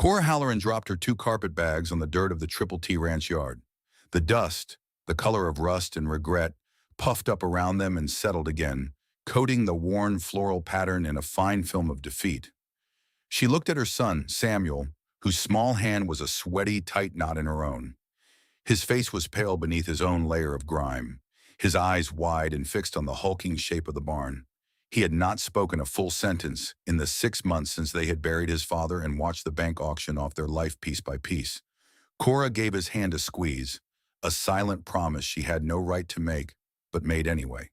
Cora Halloran dropped her 2 carpet bags on the dirt of the Triple T Ranch yard. The dust, the color of rust and regret, puffed up around them and settled again, coating the worn floral pattern in a fine film of defeat. She looked at her son, Samuel, whose small hand was a sweaty, tight knot in her own. His face was pale beneath his own layer of grime, his eyes wide and fixed on the hulking shape of the barn. He had not spoken a full sentence in the 6 months since they had buried his father and watched the bank auction off their life piece by piece. Cora gave his hand a squeeze, a silent promise she had no right to make, but made anyway.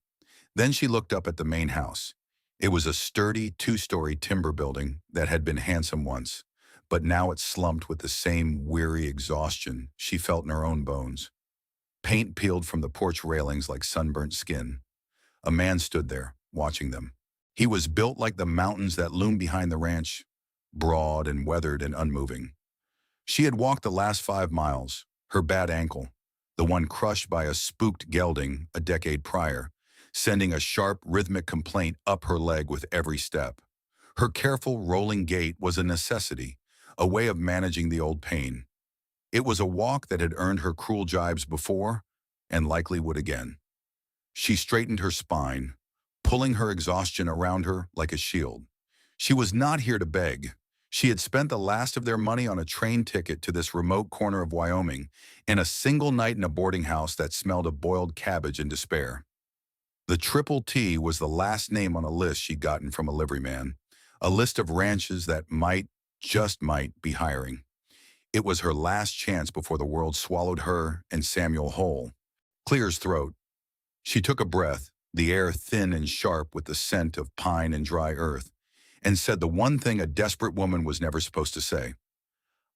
Then she looked up at the main house. It was a sturdy 2-story timber building that had been handsome once, but now it slumped with the same weary exhaustion she felt in her own bones. Paint peeled from the porch railings like sunburnt skin. A man stood there, watching them. He was built like the mountains that loomed behind the ranch, broad and weathered and unmoving. She had walked the last 5 miles, her bad ankle, the one crushed by a spooked gelding a decade prior, sending a sharp, rhythmic complaint up her leg with every step. Her careful, rolling gait was a necessity, a way of managing the old pain. It was a walk that had earned her cruel jibes before, and likely would again. She straightened her spine, pulling her exhaustion around her like a shield. She was not here to beg. She had spent the last of their money on a train ticket to this remote corner of Wyoming and a single night in a boarding house that smelled of boiled cabbage and despair. The Triple T was the last name on a list she'd gotten from a liveryman, a list of ranches that might, just might, be hiring. It was her last chance before the world swallowed her and Samuel whole. Clear as throat. She took a breath, the air thin and sharp with the scent of pine and dry earth, and said the one thing a desperate woman was never supposed to say.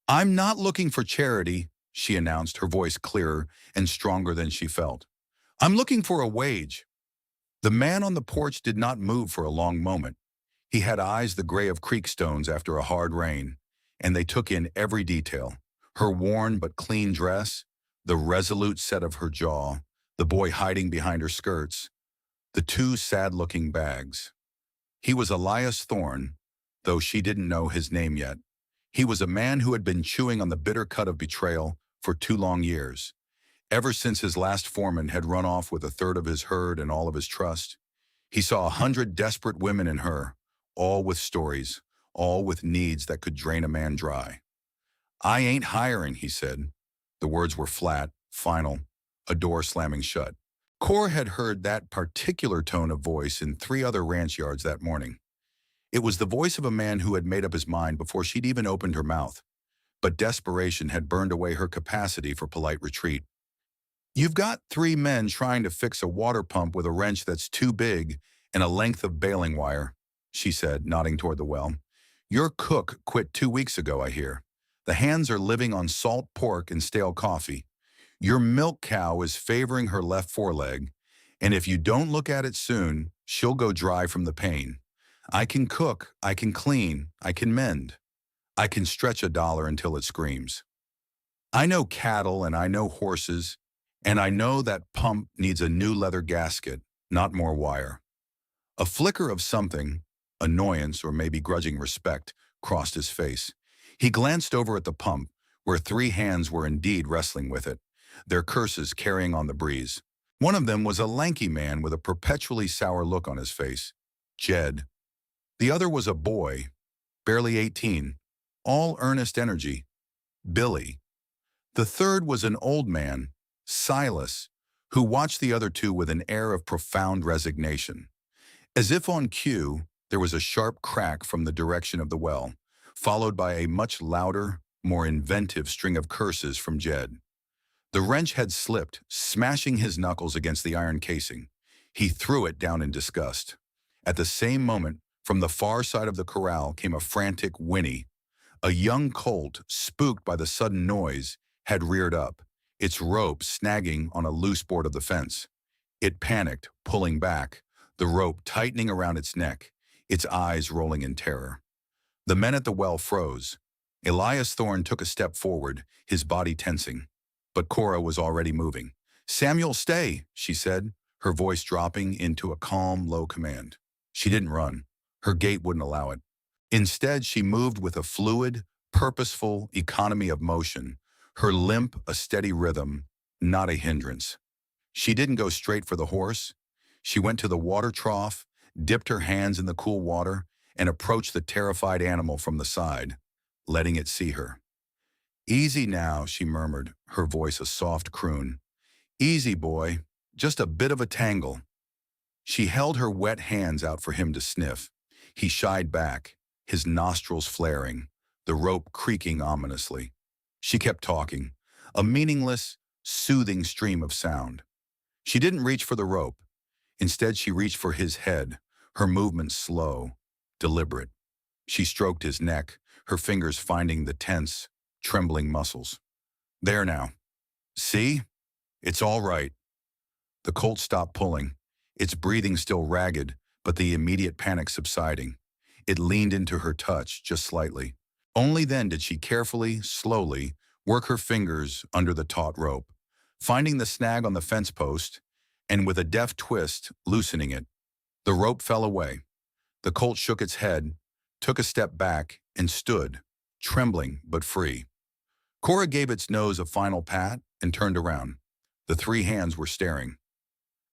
"I'm not looking for charity," she announced, her voice clearer and stronger than she felt. "I'm looking for a wage." The man on the porch did not move for a long moment. He had eyes the gray of creek stones after a hard rain, and they took in every detail: her worn but clean dress, the resolute set of her jaw, the boy hiding behind her skirts, the 2 sad-looking bags. He was Elias Thorne, though she didn't know his name yet. He was a man who had been chewing on the bitter cud of betrayal for 2 long years. Ever since his last foreman had run off with 1/3 of his herd and all of his trust, he saw 100 desperate women in her, all with stories, all with needs that could drain a man dry. "I ain't hiring," he said. The words were flat, final, a door slamming shut. Cora had heard that particular tone of voice in 3 other ranch yards that morning. It was the voice of a man who had made up his mind before she'd even opened her mouth, but desperation had burned away her capacity for polite retreat. "You've got 3 men trying to fix a water pump with a wrench that's too big and a length of baling wire," she said, nodding toward the well. "Your cook quit 2 weeks ago, I hear. The hands are living on salt pork and stale coffee. Your milk cow is favoring her left foreleg, and if you don't look at it soon, she'll go dry from the pain. I can cook, I can clean, I can mend. I can stretch $1 until it screams. I know cattle and I know horses, and I know that pump needs a new leather gasket, not more wire." A flicker of something, annoyance or maybe grudging respect, crossed his face. He glanced over at the pump, where 3 hands were indeed wrestling with it, their curses carrying on the breeze. One of them was a lanky man with a perpetually sour look on his face, Jed. The other was a boy, barely 18, all earnest energy, Billy. The third was an old man, Silas, who watched the other 2 with an air of profound resignation. As if on cue, there was a sharp crack from the direction of the well, followed by a much louder, more inventive string of curses from Jed. The wrench had slipped, smashing his knuckles against the iron casing. He threw it down in disgust. At the same moment, from the far side of the corral came a frantic whinny. A young colt, spooked by the sudden noise, had reared up, its rope snagging on a loose board of the fence. It panicked, pulling back, the rope tightening around its neck, its eyes rolling in terror. The men at the well froze. Elias Thorne took a step forward, his body tensing. But Cora was already moving. "Samuel, stay," she said, her voice dropping into a calm, low command. She didn't run. Her gait wouldn't allow it. Instead, she moved with a fluid, purposeful economy of motion, her limp a steady rhythm, not a hindrance. She didn't go straight for the horse. She went to the water trough, dipped her hands in the cool water, and approached the terrified animal from the side, letting it see her. "Easy now," she murmured, her voice a soft croon. "Easy, boy. Just a bit of a tangle." She held her wet hands out for him to sniff. He shied back, his nostrils flaring, the rope creaking ominously. She kept talking, a meaningless, soothing stream of sound. She didn't reach for the rope. Instead, she reached for his head, her movements slow, deliberate. She stroked his neck, her fingers finding the tense, trembling muscles. "There now. See? It's all right." The colt stopped pulling, its breathing still ragged, but the immediate panic subsiding. It leaned into her touch, just slightly. Only then did she carefully, slowly, work her fingers under the taut rope, finding the snag on the fence post, and with a deft twist, loosening it. The rope fell away. The colt shook its head, took a step back, and stood, trembling but free. Cora gave its nose a final pat and turned around. The three hands were staring.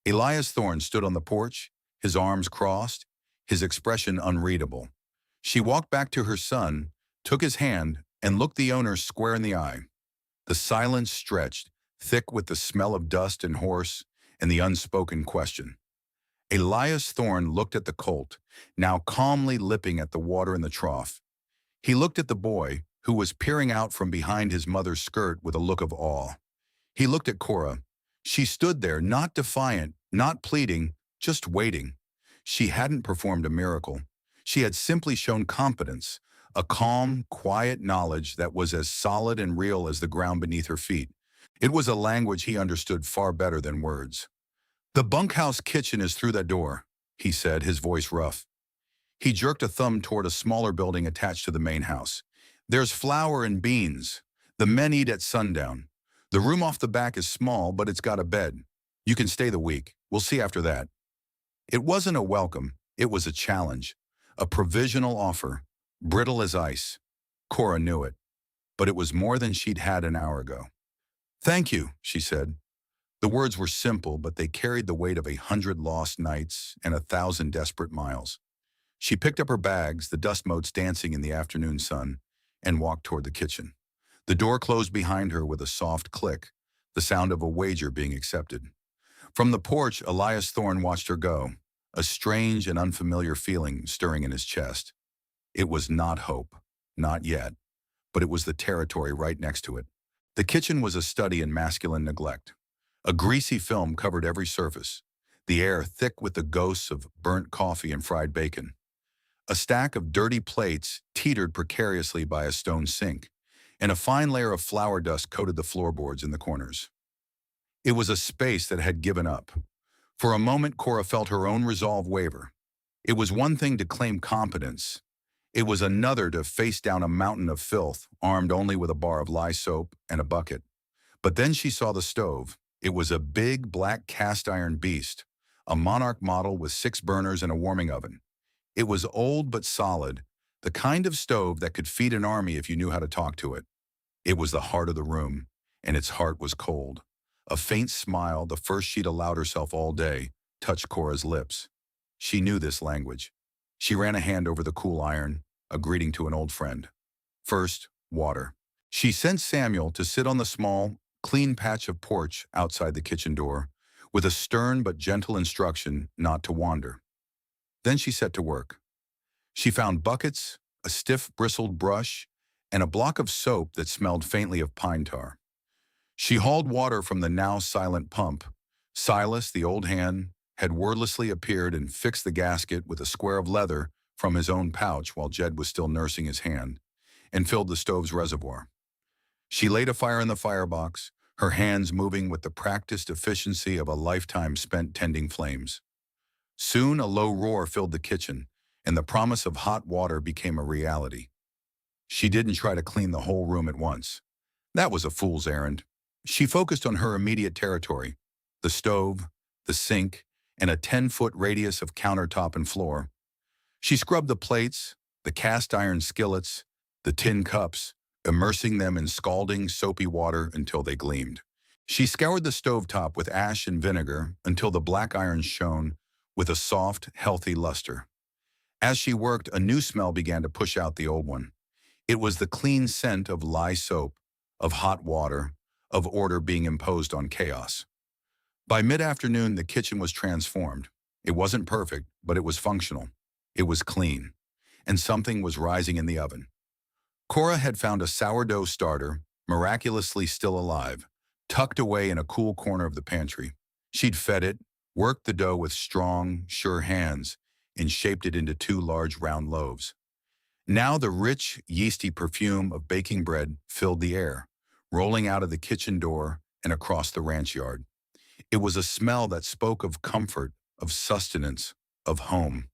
Elias Thorne stood on the porch, his arms crossed, his expression unreadable. She walked back to her son, took his hand, and looked the owner square in the eye. The silence stretched, thick with the smell of dust and horse, and the unspoken question. Elias Thorne looked at the colt, now calmly lipping at the water in the trough. He looked at the boy, who was peering out from behind his mother's skirt with a look of awe. He looked at Cora. She stood there, not defiant, not pleading, just waiting. She hadn't performed a miracle. She had simply shown competence, a calm, quiet knowledge that was as solid and real as the ground beneath her feet. It was a language he understood far better than words. "The bunkhouse kitchen is through that door," he said, his voice rough. He jerked a thumb toward a smaller building attached to the main house. "There's flour and beans. The men eat at sundown. The room off the back is small, but it's got a bed. You can stay the week. We'll see after that." It wasn't a welcome. It was a challenge, a provisional offer, brittle as ice. Cora knew it, but it was more than she'd had an hour ago. "Thank you," she said. The words were simple, but they carried the weight of 100 lost nights and 1,000 desperate miles. She picked up her bags, the dust motes dancing in the afternoon sun, and walked toward the kitchen. The door closed behind her with a soft click, the sound of a wager being accepted. From the porch, Elias Thorne watched her go, a strange and unfamiliar feeling stirring in his chest. It was not hope, not yet, but it was the territory right next to it. The kitchen was a study in masculine neglect. A greasy film covered every surface, the air thick with the ghosts of burnt coffee and fried bacon. A stack of dirty plates teetered precariously by a stone sink, and a fine layer of flour dust coated the floorboards in the corners. It was a space that had given up. For a moment, Cora felt her own resolve waver. It was one thing to claim competence. It was another to face down a mountain of filth, armed only with a bar of lye soap and a bucket. But then she saw the stove. It was a big, black cast-iron beast, a Monarch model with 6 burners and a warming oven. It was old but solid, the kind of stove that could feed an army if you knew how to talk to it. It was the heart of the room, and its heart was cold. A faint smile, the first she'd allowed herself all day, touched Cora's lips. She knew this language. She ran a hand over the cool iron, a greeting to an old friend. First, water. She sent Samuel to sit on the small, clean patch of porch outside the kitchen door, with a stern but gentle instruction not to wander. Then she set to work. She found buckets, a stiff bristled brush, and a block of soap that smelled faintly of pine tar. She hauled water from the now silent pump. Silas, the old hand, had wordlessly appeared and fixed the gasket with a square of leather from his own pouch while Jed was still nursing his hand, and filled the stove's reservoir. She laid a fire in the firebox, her hands moving with the practiced efficiency of a lifetime spent tending flames. Soon a low roar filled the kitchen, and the promise of hot water became a reality. She didn't try to clean the whole room at once. That was a fool's errand. She focused on her immediate territory, the stove, the sink, and a 10-foot radius of countertop and floor. She scrubbed the plates, the cast iron skillets, the tin cups, immersing them in scalding, soapy water until they gleamed. She scoured the stovetop with ash and vinegar until the black irons shone with a soft, healthy luster. As she worked, a new smell began to push out the old one. It was the clean scent of lye soap, of hot water, of order being imposed on chaos. By mid-afternoon, the kitchen was transformed. It wasn't perfect, but it was functional. It was clean. And something was rising in the oven. Cora had found a sourdough starter, miraculously still alive, tucked away in a cool corner of the pantry. She'd fed it, worked the dough with strong, sure hands, and shaped it into two large round loaves. Now the rich, yeasty perfume of baking bread filled the air, rolling out of the kitchen door and across the ranch yard. It was a smell that spoke of comfort, of sustenance, of home.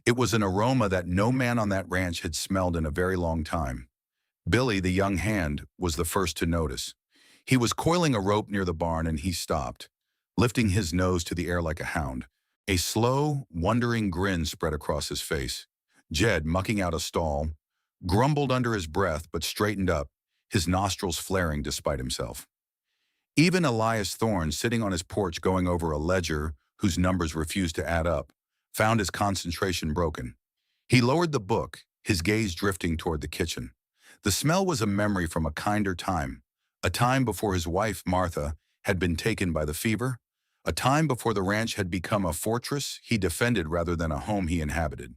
It was an aroma that no man on that ranch had smelled in a very long time. Billy, the young hand, was the first to notice. He was coiling a rope near the barn and he stopped, lifting his nose to the air like a hound. A slow, wondering grin spread across his face. Jed, mucking out a stall, grumbled under his breath but straightened up, his nostrils flaring despite himself. Even Elias Thorne, sitting on his porch going over a ledger whose numbers refused to add up, found his concentration broken. He lowered the book, his gaze drifting toward the kitchen. The smell was a memory from a kinder time, a time before his wife, Martha, had been taken by the fever, a time before the ranch had become a fortress he defended rather than a home he inhabited.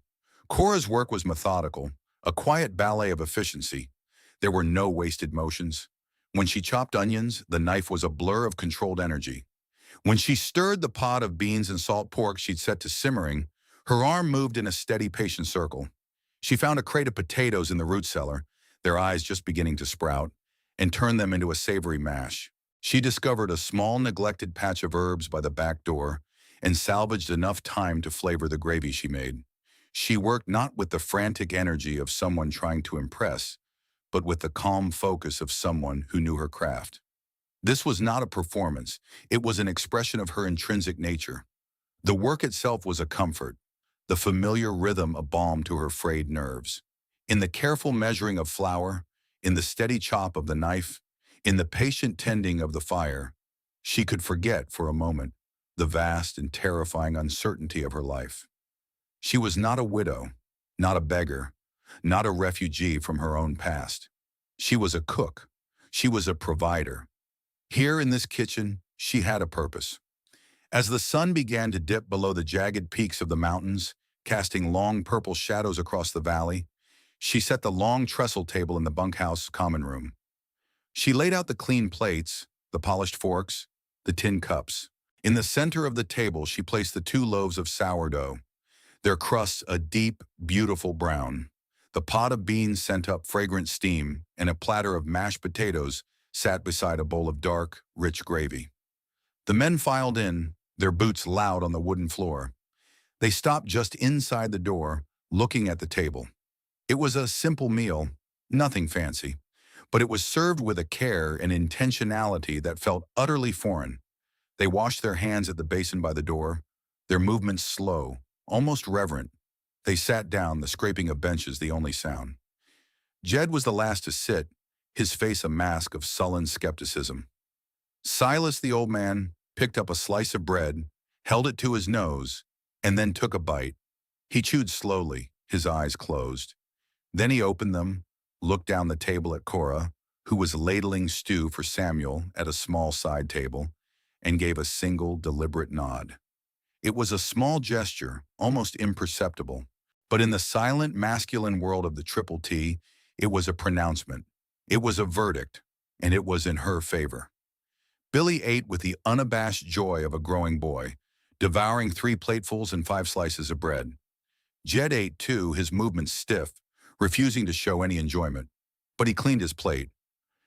Cora's work was methodical, a quiet ballet of efficiency. There were no wasted motions. When she chopped onions, the knife was a blur of controlled energy. When she stirred the pot of beans and salt pork she'd set to simmering, her arm moved in a steady, patient circle. She found a crate of potatoes in the root cellar, their eyes just beginning to sprout, and turned them into a savory mash. She discovered a small, neglected patch of herbs by the back door and salvaged enough time to flavor the gravy she made. She worked not with the frantic energy of someone trying to impress, but with the calm focus of someone who knew her craft. This was not a performance. It was an expression of her intrinsic nature. The work itself was a comfort, the familiar rhythm a balm to her frayed nerves. In the careful measuring of flour, in the steady chop of the knife, in the patient tending of the fire, she could forget for a moment the vast and terrifying uncertainty of her life. She was not a widow, not a beggar, not a refugee from her own past. She was a cook. She was a provider. Here in this kitchen, she had a purpose. As the sun began to dip below the jagged peaks of the mountains, casting long purple shadows across the valley, she set the long trestle table in the bunkhouse common room. She laid out the clean plates, the polished forks, the tin cups. In the center of the table, she placed the two loaves of sourdough, their crusts a deep, beautiful brown. The pot of beans sent up fragrant steam, and a platter of mashed potatoes sat beside a bowl of dark, rich gravy. The men filed in, their boots loud on the wooden floor. They stopped just inside the door, looking at the table. It was a simple meal, nothing fancy, but it was served with a care and intentionality that felt utterly foreign. They washed their hands at the basin by the door, their movements slow, almost reverent. They sat down, the scraping of benches the only sound. Jed was the last to sit, his face a mask of sullen skepticism. Silas, the old man, picked up a slice of bread, held it to his nose, and then took a bite. He chewed slowly, his eyes closed. Then he opened them, looked down the table at Cora, who was ladling stew for Samuel at a small side table, and gave a single, deliberate nod. It was a small gesture, almost imperceptible, but in the silent, masculine world of the Triple T, it was a pronouncement. It was a verdict, and it was in her favor. Billy ate with the unabashed joy of a growing boy, devouring 3 platefuls and 5 slices of bread. Jed ate too, his movements stiff, refusing to show any enjoyment, but he cleaned his plate.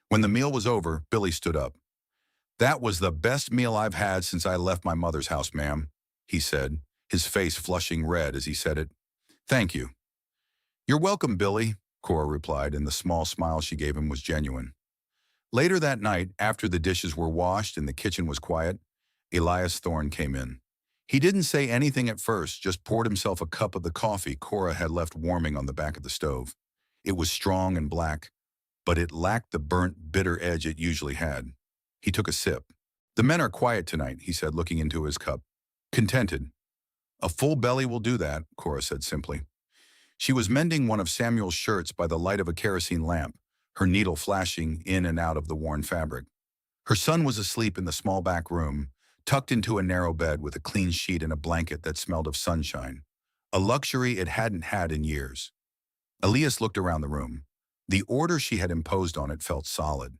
When the meal was over, Billy stood up. "That was the best meal I've had since I left my mother's house, ma'am," he said, his face flushing red as he said it. "Thank you." "You're welcome, Billy," Cora replied, and the small smile she gave him was genuine. Later that night, after the dishes were washed and the kitchen was quiet, Elias Thorne came in. He didn't say anything at first, just poured himself a cup of the coffee Cora had left warming on the back of the stove. It was strong and black, but it lacked the burnt, bitter edge it usually had. He took a sip. "The men are quiet tonight," he said, looking into his cup. "Contented." "A full belly will do that," Cora said simply. She was mending one of Samuel's shirts by the light of a kerosene lamp, her needle flashing in and out of the worn fabric. Her son was asleep in the small back room, tucked into a narrow bed with a clean sheet and a blanket that smelled of sunshine, a luxury it hadn't had in years. Elias looked around the room. The order she had imposed on it felt solid,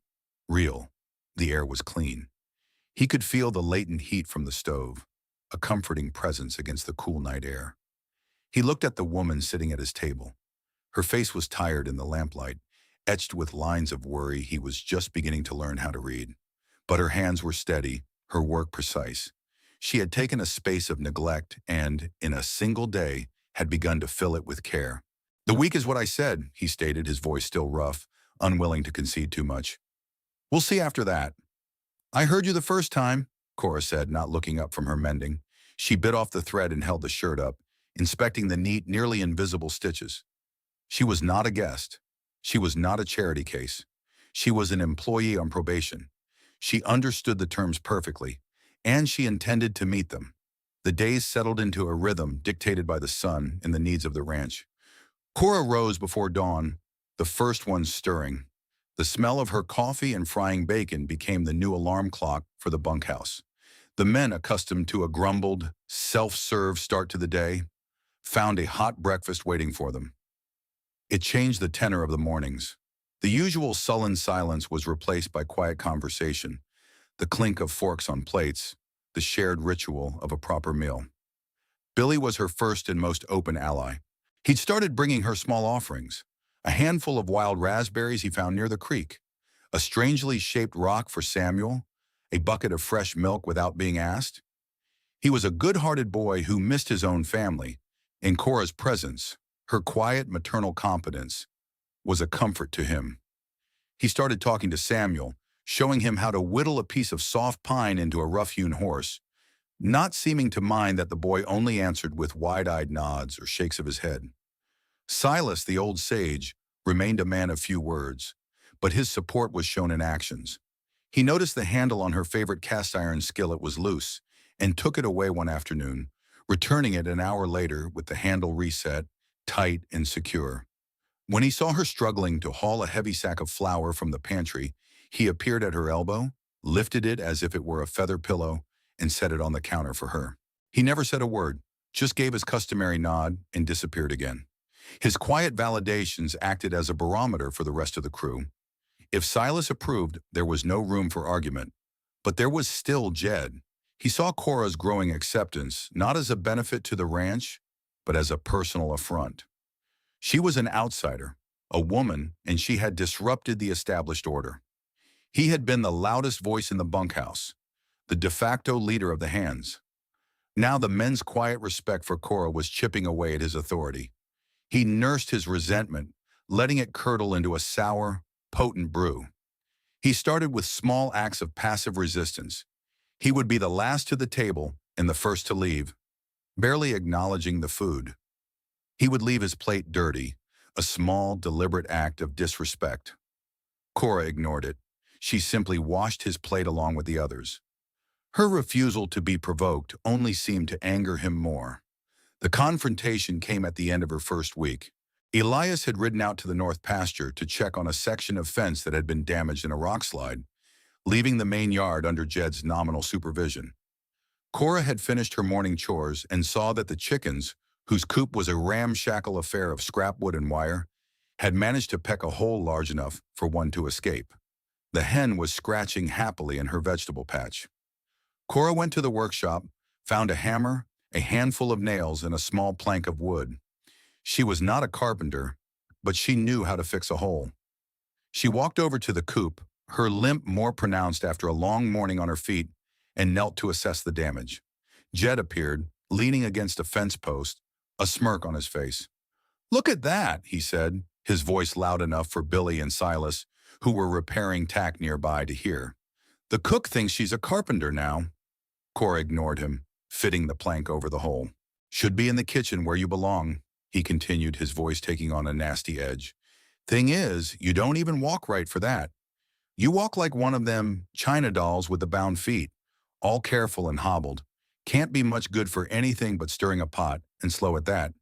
real. The air was clean. He could feel the latent heat from the stove, a comforting presence against the cool night air. He looked at the woman sitting at his table. Her face was tired in the lamplight, etched with lines of worry he was just beginning to learn how to read. But her hands were steady, her work precise. She had taken a space of neglect and, in a single day, had begun to fill it with care. "The week is what I said," he stated, his voice still rough, unwilling to concede too much. "We'll see after that." "I heard you the first time," Cora said, not looking up from her mending. She bit off the thread and held the shirt up, inspecting the neat, nearly invisible stitches. She was not a guest. She was not a charity case. She was an employee on probation. She understood the terms perfectly, and she intended to meet them. The days settled into a rhythm dictated by the sun and the needs of the ranch. Cora rose before dawn, the first one stirring. The smell of her coffee and frying bacon became the new alarm clock for the bunkhouse. The men, accustomed to a grumbled, self-serve start to the day, found a hot breakfast waiting for them. It changed the tenor of the mornings. The usual sullen silence was replaced by quiet conversation, the clink of forks on plates, the shared ritual of a proper meal. Billy was her first and most open ally. He'd started bringing her small offerings, a handful of wild raspberries he found near the creek, a strangely shaped rock for Samuel, a bucket of fresh milk without being asked. He was a good-hearted boy who missed his own family. In Cora's presence, her quiet maternal competence was a comfort to him. He started talking to Samuel, showing him how to whittle a piece of soft pine into a rough-hewn horse, not seeming to mind that the boy only answered with wide-eyed nods or shakes of his head. Silas, the old sage, remained a man of few words, but his support was shown in actions. He noticed the handle on her favorite cast-iron skillet was loose and took it away one afternoon, returning it an hour later with the handle reset, tight and secure. When he saw her struggling to haul a heavy sack of flour from the pantry, he appeared at her elbow, lifted it as if it were a feather pillow, and set it on the counter for her. He never said a word, just gave his customary nod and disappeared again. His quiet validations acted as a barometer for the rest of the crew. If Silas approved, there was no room for argument. But there was still Jed. He saw Cora's growing acceptance not as a benefit to the ranch, but as a personal affront. She was an outsider, a woman, and she had disrupted the established order. He had been the loudest voice in the bunkhouse, the de facto leader of the hands. Now the men's quiet respect for Cora was chipping away at his authority. He nursed his resentment, letting it curdle into a sour, potent brew. He started with small acts of passive resistance. He would be the last to the table and the first to leave, barely acknowledging the food. He would leave his plate dirty, a small, deliberate act of disrespect. Cora ignored it. She simply washed his plate along with the others. Her refusal to be provoked only seemed to anger him more. The confrontation came at the end of her first week. Elias had ridden out to the north pasture to check on a section of fence that had been damaged in a rock slide, leaving the main yard under Jed's nominal supervision. Cora had finished her morning chores and saw that the chickens, whose coop was a ramshackle affair of scrap wood and wire, had managed to peck a hole large enough for one to escape. The hen was scratching happily in her vegetable patch. Cora went to the workshop, found a hammer, a handful of nails, and a small plank of wood. She was not a carpenter, but she knew how to fix a hole. She walked over to the coop, her limp more pronounced after a long morning on her feet, and knelt to assess the damage. Jed appeared, leaning against a fence post, a smirk on his face. "Look at that," he said, his voice loud enough for Billy and Silas, who were repairing tack nearby, to hear. "The cook thinks she's a carpenter now." Cora ignored him, fitting the plank over the hole. "Should be in the kitchen where you belong," he continued, his voice taking on a nasty edge. Thing is, you don't even walk right for that. You walk like one of them China dolls with the bound feet, all careful and hobbled. Can't be much good for anything but stirring a pot, and slow at that.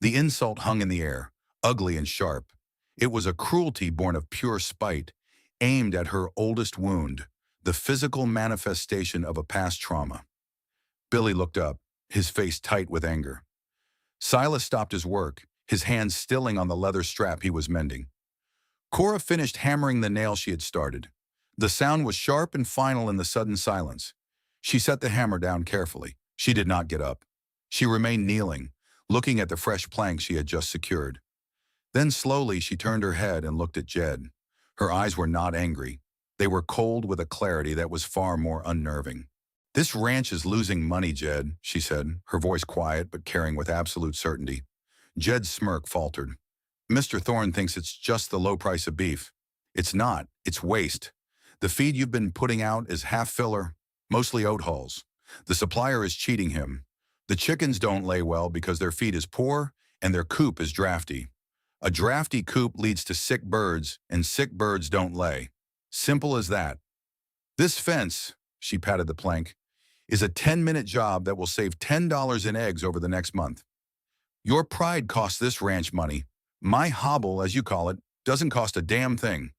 The insult hung in the air, ugly and sharp. It was a cruelty born of pure spite, aimed at her oldest wound, the physical manifestation of a past trauma. Billy looked up, his face tight with anger. Silas stopped his work, his hands stilling on the leather strap he was mending. Cora finished hammering the nail she had started. The sound was sharp and final in the sudden silence. She set the hammer down carefully. She did not get up. She remained kneeling, looking at the fresh plank she had just secured. Then slowly she turned her head and looked at Jed. Her eyes were not angry. They were cold with a clarity that was far more unnerving. "This ranch is losing money, Jed," she said, her voice quiet but carrying with absolute certainty. Jed's smirk faltered. "Mr. Thorne thinks it's just the low price of beef. It's not. It's waste. The feed you've been putting out is half filler, mostly oat hulls. The supplier is cheating him. The chickens don't lay well because their feed is poor and their coop is drafty. A drafty coop leads to sick birds, and sick birds don't lay. Simple as that. This fence," she patted the plank, "is a 10-minute job that will save $10 in eggs over the next month. Your pride costs this ranch money. My hobble, as you call it, doesn't cost a damn thing."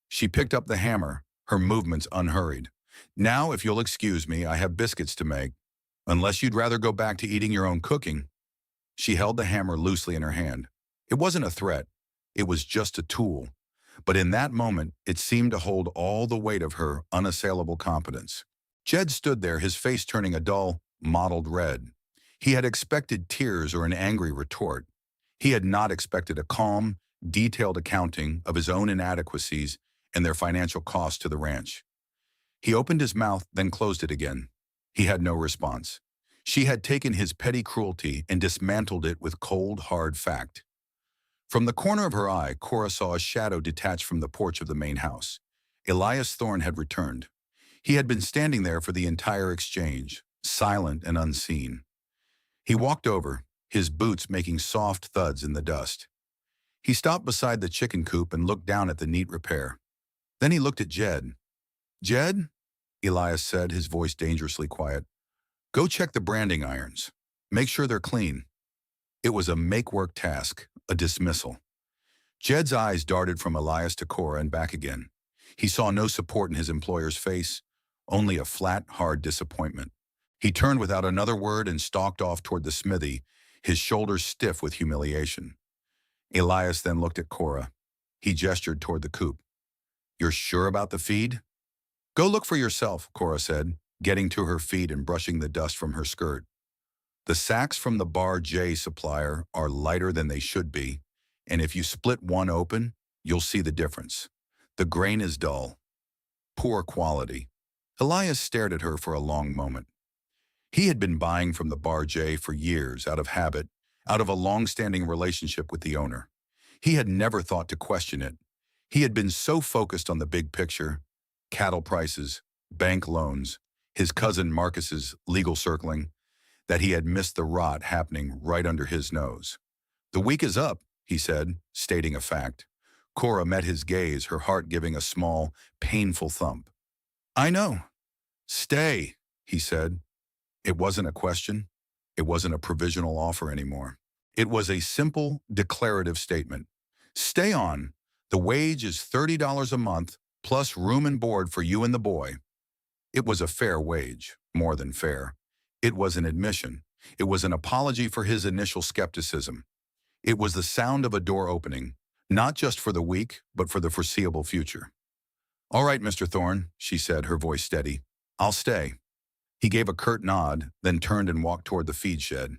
She picked up the hammer, her movements unhurried. "Now, if you'll excuse me, I have biscuits to make. Unless you'd rather go back to eating your own cooking." She held the hammer loosely in her hand. It wasn't a threat. It was just a tool. But in that moment, it seemed to hold all the weight of her unassailable competence. Jed stood there, his face turning a dull, mottled red. He had expected tears or an angry retort. He had not expected a calm, detailed accounting of his own inadequacies and their financial cost to the ranch. He opened his mouth, then closed it again. He had no response. She had taken his petty cruelty and dismantled it with cold, hard fact. From the corner of her eye, Cora saw a shadow detach from the porch of the main house. Elias Thorne had returned. He had been standing there for the entire exchange, silent and unseen. He walked over, his boots making soft thuds in the dust. He stopped beside the chicken coop and looked down at the neat repair. Then he looked at Jed. "Jed," Elias said, his voice dangerously quiet, "go check the branding irons. Make sure they're clean." It was a make-work task, a dismissal. Jed's eyes darted from Elias to Cora and back again. He saw no support in his employer's face, only a flat, hard disappointment. He turned without another word and stalked off toward the smithy, his shoulders stiff with humiliation. Elias then looked at Cora. He gestured toward the coop. "You're sure about the feed?" "Go look for yourself," Cora said, getting to her feet and brushing the dust from her skirt. "The sacks from the Bar J supplier are lighter than they should be, and if you split one open, you'll see the difference. The grain is dull. Poor quality." Elias stared at her for a long moment. He had been buying from the Bar J for years, out of habit, out of a long-standing relationship with the owner. He had never thought to question it. He had been so focused on the big picture, cattle prices, bank loans, his cousin Marcus's legal circling, that he had missed the rot happening right under his nose. "The week is up," he said, stating a fact. Cora met his gaze, her heart giving a small, painful thump. "I know. Stay," he said. It wasn't a question. It wasn't a provisional offer anymore. It was a simple, declarative statement. "Stay on. The wage is $30 a month, plus room and board for you and the boy." It was a fair wage, more than fair. It was an admission. It was an apology for his initial skepticism. It was the sound of a door opening, not just for the week, but for the foreseeable future. "All right, Mr. Thorne," she said, her voice steady. "I'll stay." He gave a curt nod, then turned and walked toward the feed shed.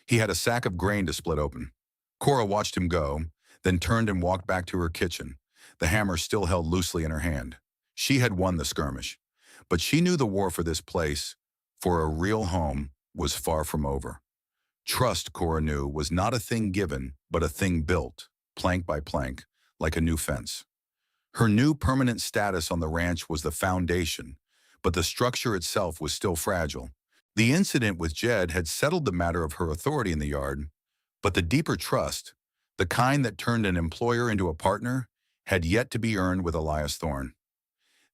He had a sack of grain to split open. Cora watched him go, then turned and walked back to her kitchen, the hammer still held loosely in her hand. She had won the skirmish, but she knew the war for this place, for a real home, was far from over. Trust, Cora knew, was not a thing given, but a thing built, plank by plank, like a new fence. Her new permanent status on the ranch was the foundation, but the structure itself was still fragile. The incident with Jed had settled the matter of her authority in the yard, but the deeper trust, The kind that turned an employer into a partner, had yet to be earned with Elias Thorne.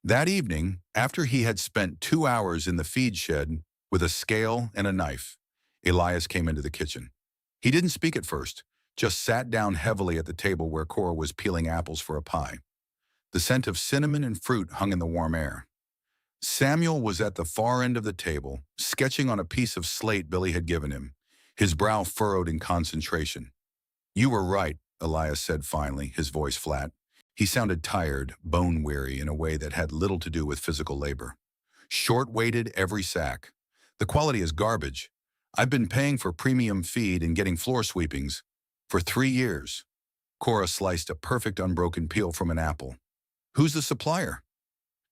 That evening, after he had spent 2 hours in the feed shed with a scale and a knife, Elias came into the kitchen. He didn't speak at first, just sat down heavily at the table where Cora was peeling apples for a pie. The scent of cinnamon and fruit hung in the warm air. Samuel was at the far end of the table, sketching on a piece of slate Billy had given him, his brow furrowed in concentration. "You were right," Elias said finally, his voice flat. He sounded tired, bone-weary in a way that had little to do with physical labor. "Short-weighted every sack. The quality is garbage. I've been paying for premium feed and getting floor sweepings for 3 years." Cora sliced a perfect unbroken peel from an apple. "Who's the supplier?"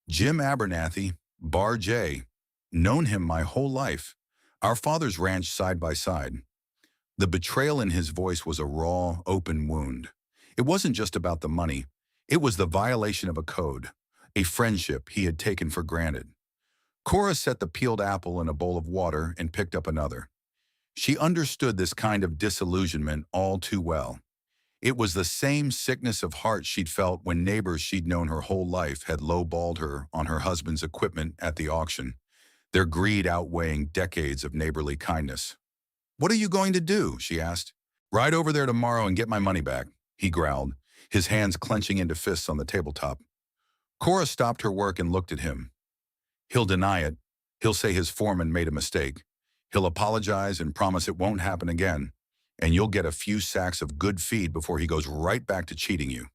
"Jim Abernathy, Bar J. Known him my whole life. Our fathers ranched side by side." The betrayal in his voice was a raw, open wound. It wasn't just about the money. It was the violation of a code, a friendship he had taken for granted. Cora set the peeled apple in a bowl of water and picked up another. She understood this kind of disillusionment all too well. It was the same sickness of heart she'd felt when neighbors she'd known her whole life had lowballed her on her husband's equipment at the auction, their greed outweighing decades of neighborly kindness. "What are you going to do?" she asked. "Ride over there tomorrow and get my money back," he growled, his hands clenching into fists on the tabletop. Cora stopped her work and looked at him. "He'll deny it. He'll say his foreman made a mistake. He'll apologize and promise it won't happen again, and you'll get a few sacks of good feed before he goes right back to cheating you.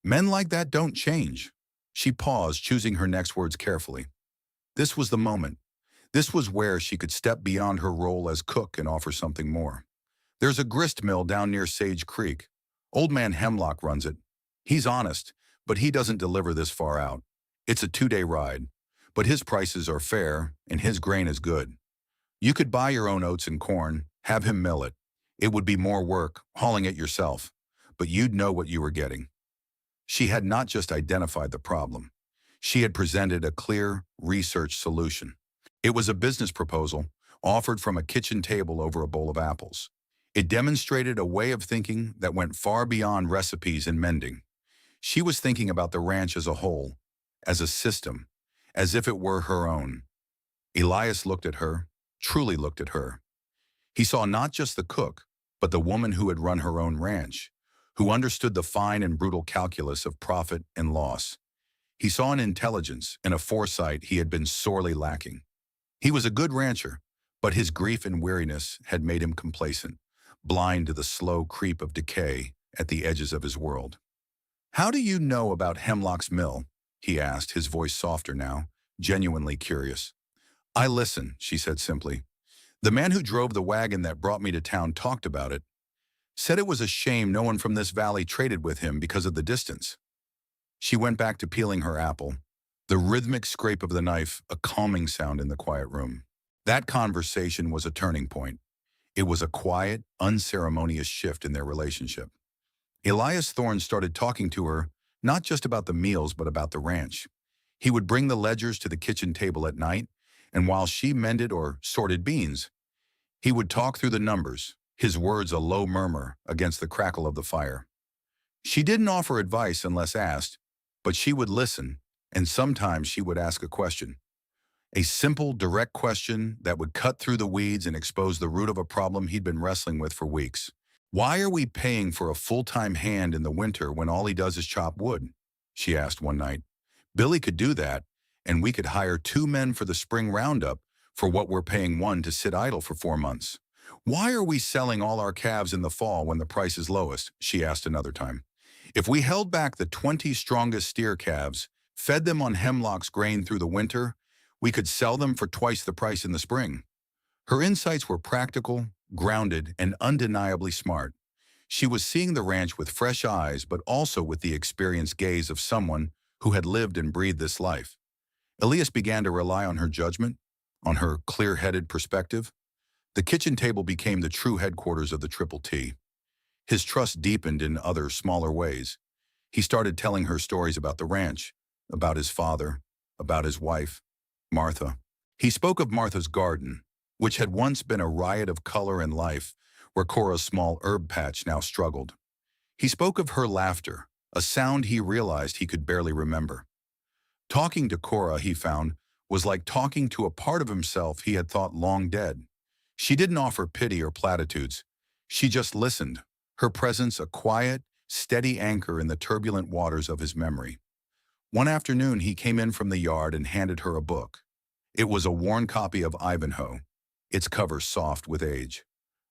Men like that don't change." She paused, choosing her next words carefully. This was the moment. This was where she could step beyond her role as cook and offer something more. "There's a grist mill down near Sage Creek. Old man Hemlock runs it. He's honest, but he doesn't deliver this far out. It's a 2-day ride, but his prices are fair and his grain is good. You could buy your own oats and corn, have him mill it. It would be more work, hauling it yourself, but you'd know what you were getting." She had not just identified the problem. She had presented a clear, researched solution. It was a business proposal, offered from a kitchen table over a bowl of apples. It demonstrated a way of thinking that went far beyond recipes and mending. She was thinking about the ranch as a whole, as a system, as if it were her own. Elias looked at her, truly looked at her. He saw not just the cook, but the woman who had run her own ranch, who understood the fine and brutal calculus of profit and loss. He saw an intelligence and a foresight he had been sorely lacking. He was a good rancher, but his grief and weariness had made him complacent, blind to the slow creep of decay at the edges of his world. "How do you know about Hemlock's mill?" he asked, his voice softer now, genuinely curious. "I listen," she said simply. "The man who drove the wagon that brought me to town talked about it. Said it was a shame no one from this valley traded with him because of the distance." She went back to peeling her apple, the rhythmic scrape of the knife a calming sound in the quiet room. That conversation was a turning point. It was a quiet, unceremonious shift in their relationship. Elias Thorne started talking to her not just about the meals but about the ranch. He would bring the ledgers to the kitchen table at night, and while she mended or sorted beans, he would talk through the numbers, his words a low murmur against the crackle of the fire. She didn't offer advice unless asked, but she would listen, and sometimes she would ask a question. A simple, direct question that would cut through the weeds and expose the root of a problem he'd been wrestling with for weeks. "Why are we paying for a full-time hand in the winter when all he does is chop wood?" she asked one night. "Billy could do that, and we could hire 2 men for the spring roundup for what we're paying one to sit idle for 4 months. Why are we selling all our calves in the fall when the price is lowest?" she asked another time. "If we held back the 20 strongest steer calves, fed them on Hemlock's grain through the winter, we could sell them for twice the price in the spring." Her insights were practical, grounded, and undeniably smart. She was seeing the ranch with fresh eyes, but also with the experienced gaze of someone who had lived and breathed this life. Elias began to rely on her judgment, on her clear-headed perspective. The kitchen table became the true headquarters of the Triple T. His trust deepened in other, smaller ways. He started telling her stories about the ranch, about his father, about his wife, Martha. He spoke of Martha's garden, which had once been a riot of color and life, where Cora's small herb patch now struggled. He spoke of her laughter, a sound he realized he could barely remember. Talking to Cora, he found, was like talking to a part of himself he had thought long dead. She didn't offer pity or platitudes. She just listened, her presence a quiet, steady anchor in the turbulent waters of his memory. One afternoon, he came in from the yard and handed her a book. It was a worn copy of Ivanhoe, its cover soft with age.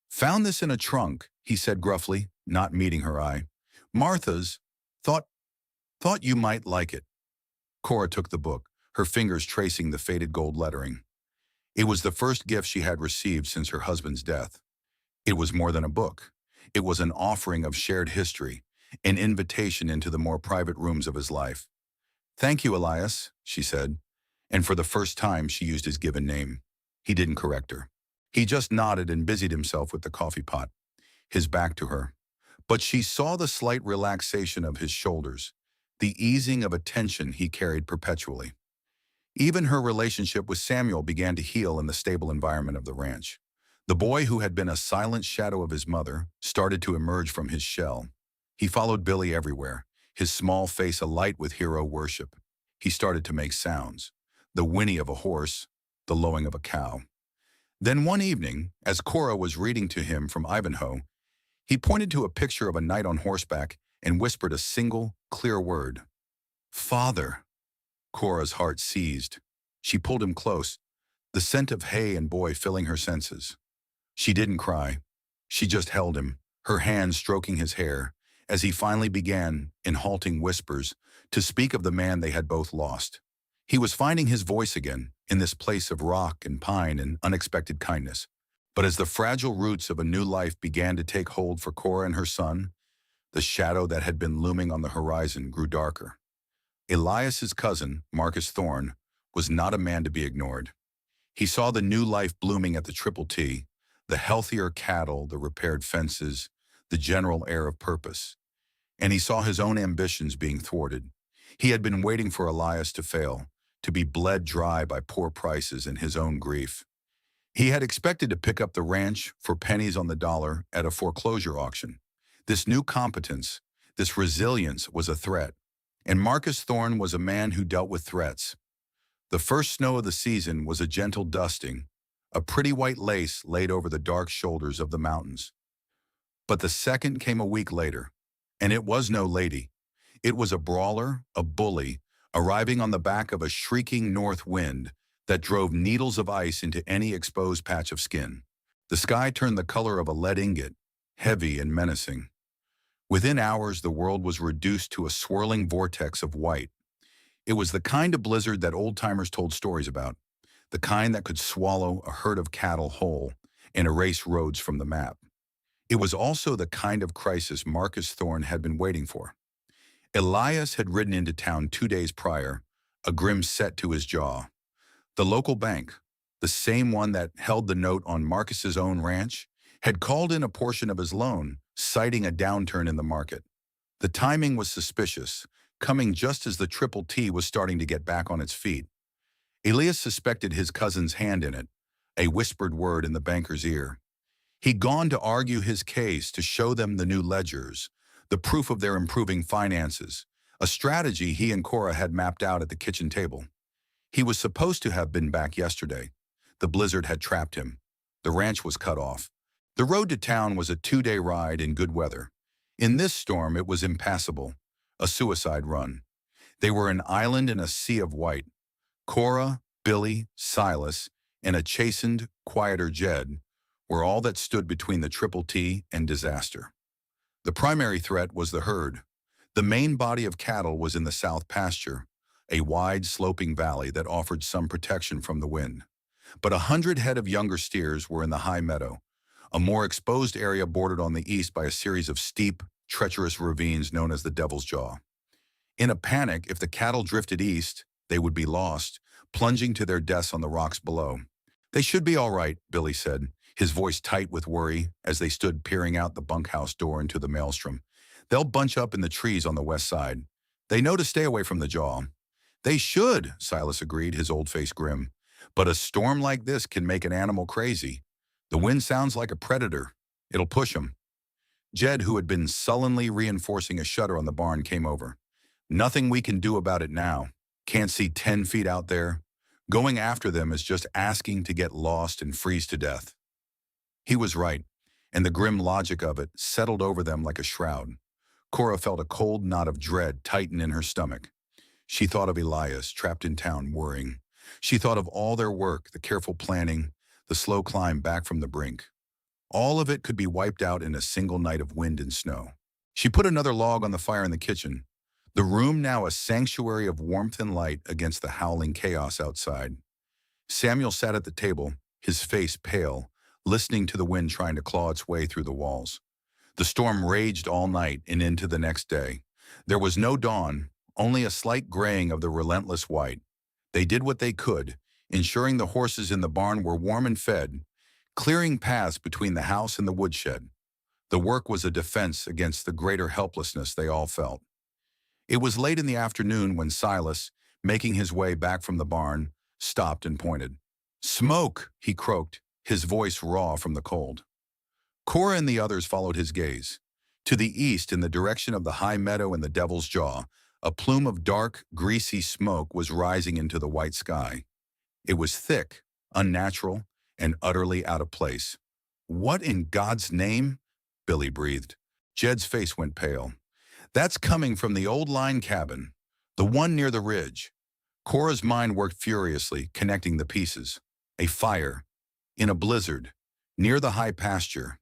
"Found this in a trunk," he said gruffly, not meeting her eye. "Martha's. Thought, thought you might like it." Cora took the book, her fingers tracing the faded gold lettering. It was the first gift she had received since her husband's death. It was more than a book. It was an offering of shared history, an invitation into the more private rooms of his life. "Thank you, Elias," she said, and for the first time she used his given name. He didn't correct her. He just nodded and busied himself with the coffee pot, his back to her. But she saw the slight relaxation of his shoulders, the easing of a tension he carried perpetually. Even her relationship with Samuel began to heal in the stable environment of the ranch. The boy who had been a silent shadow of his mother started to emerge from his shell. He followed Billy everywhere, his small face alight with hero worship. He started to make sounds, the whinny of a horse, the lowing of a cow. Then one evening, as Cora was reading to him from Ivanhoe, he pointed to a picture of a knight on horseback and whispered a single, clear word. "Father." Cora's heart seized. She pulled him close, the scent of hay and boy filling her senses. She didn't cry. She just held him, her hand stroking his hair, as he finally began, in halting whispers, to speak of the man they had both lost. He was finding his voice again, in this place of rock and pine and unexpected kindness. But as the fragile roots of a new life began to take hold for Cora and her son, the shadow that had been looming on the horizon grew darker. Elias's cousin, Marcus Thorne, was not a man to be ignored. He saw the new life blooming at the Triple T, the healthier cattle, the repaired fences, the general air of purpose. And he saw his own ambitions being thwarted. He had been waiting for Elias to fail, to be bled dry by poor prices and his own grief. He had expected to pick up the ranch for pennies on the dollar at a foreclosure auction. This new competence, this resilience was a threat. And Marcus Thorne was a man who dealt with threats. The first snow of the season was a gentle dusting, a pretty white lace laid over the dark shoulders of the mountains. But the second came a week later, and it was no lady. It was a brawler, a bully, arriving on the back of a shrieking north wind that drove needles of ice into any exposed patch of skin. The sky turned the color of a lead ingot, heavy and menacing. Within hours, the world was reduced to a swirling vortex of white. It was the kind of blizzard that old-timers told stories about, the kind that could swallow a herd of cattle whole and erase roads from the map. It was also the kind of crisis Marcus Thorne had been waiting for. Elias had ridden into town 2 days prior, a grim set to his jaw. The local bank, the same one that held the note on Marcus's own ranch, had called in a portion of his loan, citing a downturn in the market. The timing was suspicious, coming just as the Triple T was starting to get back on its feet. Elias suspected his cousin's hand in it, a whispered word in the banker's ear. He'd gone to argue his case, to show them the new ledgers, the proof of their improving finances, a strategy he and Cora had mapped out at the kitchen table. He was supposed to have been back yesterday. The blizzard had trapped him. The ranch was cut off. The road to town was a 2-day ride in good weather. In this storm, it was impassable, a suicide run. They were an island in a sea of white. Cora, Billy, Silas, and a chastened, quieter Jed were all that stood between the Triple T and disaster. The primary threat was the herd. The main body of cattle was in the south pasture, a wide, sloping valley that offered some protection from the wind. But 100 head of younger steers were in the high meadow, a more exposed area bordered on the east by a series of steep, treacherous ravines known as the Devil's Jaw. In a panic, if the cattle drifted east, they would be lost, plunging to their deaths on the rocks below. "They should be all right," Billy said, his voice tight with worry as they stood peering out the bunkhouse door into the maelstrom. "They'll bunch up in the trees on the west side. They know to stay away from the jaw." "They should," Silas agreed, his old face grim. "But a storm like this can make an animal crazy. The wind sounds like a predator. It'll push 'em." Jed, who had been sullenly reinforcing a shutter on the barn, came over. Nothing we can do about it now. Can't see 10 feet out there. Going after them is just asking to get lost and freeze to death. He was right, and the grim logic of it settled over them like a shroud. Cora felt a cold knot of dread tighten in her stomach. She thought of Elias, trapped in town, worrying. She thought of all their work, the careful planning, the slow climb back from the brink. All of it could be wiped out in a single night of wind and snow. She put another log on the fire in the kitchen, the room now a sanctuary of warmth and light against the howling chaos outside. Samuel sat at the table, his face pale, listening to the wind trying to claw its way through the walls. The storm raged all night and into the next day. There was no dawn, only a slight graying of the relentless white. They did what they could, ensuring the horses in the barn were warm and fed, clearing paths between the house and the woodshed. The work was a defense against the greater helplessness they all felt. It was late in the afternoon when Silas, making his way back from the barn, stopped and pointed. "Smoke!" he croaked, his voice raw from the cold. Cora and the others followed his gaze. To the east, in the direction of the high meadow and the Devil's Jaw, a plume of dark, greasy smoke was rising into the white sky. It was thick, unnatural, and utterly out of place. "What in God's name?" Billy breathed. Jed's face went pale. "That's coming from the old line cabin, the one near the ridge." Cora's mind worked furiously, connecting the pieces. A fire, in a blizzard, near the high pasture.